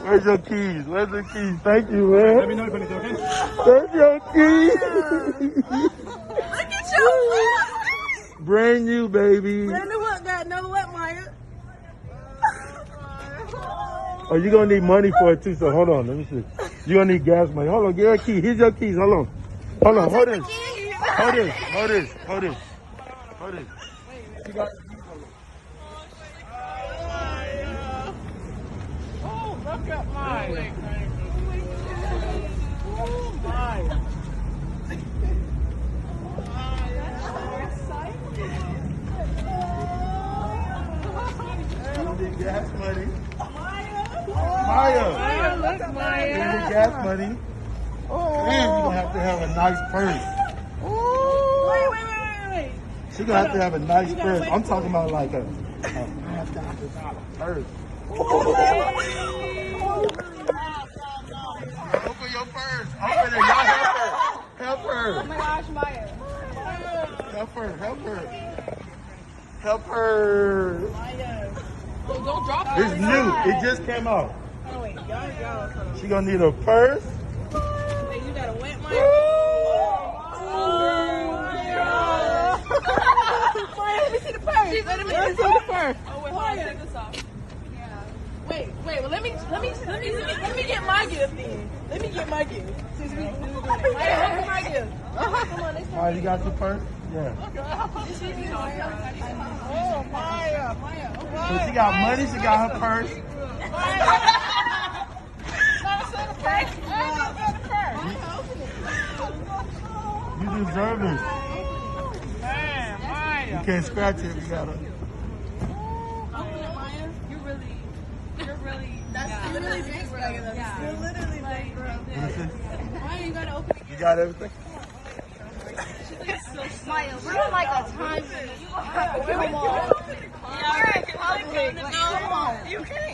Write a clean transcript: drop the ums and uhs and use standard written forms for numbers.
Where's your keys? Where's the keys? Thank you, man. Let me know if anything, okay? There's your keys. Look at you. Brand new, baby. Brand new what? Got no what, Maya? Oh, you're gonna need money for it too, so hold on, let me see. You're gonna need gas money. Hold on, get your key. Here's your keys. Hold on. Hold on, hold this. Hold this. Hold this. Hold this. Hold this. You got Look at mine. Oh my. gas money. Maya, look, Maya. Give me gas money. Oh. And you're gonna have to have a nice purse. Oh. Wait. She's gonna have to have a nice purse. I'm talking about like a $5,000 purse. Open your purse. Open it. Y'all help her. Oh my gosh, Maya. Help her. Maya. Oh, don't drop it. It's new. It just came out. Oh, wait. Y'all. She gonna need a purse. Wait, you got a wet Maya? Maya, let me see the purse. Let me see the purse. Oh, wait, hold on. Take this off. Wait, well, let me get my gift then. Let me get my gift. Since we do it. Maya, open my gift. Come on, let's Alright, you got your purse? Yeah. Oh, Maya. So she got money, she got her purse. You deserve it. Man, Maya. You can't scratch it, you gotta. You're really big, bro. Yeah. You're literally big, bro. Maya, you gotta open it. You got everything? Maya, we're on like a time limit. You gonna have to do them all. You're in college. Come on. You can.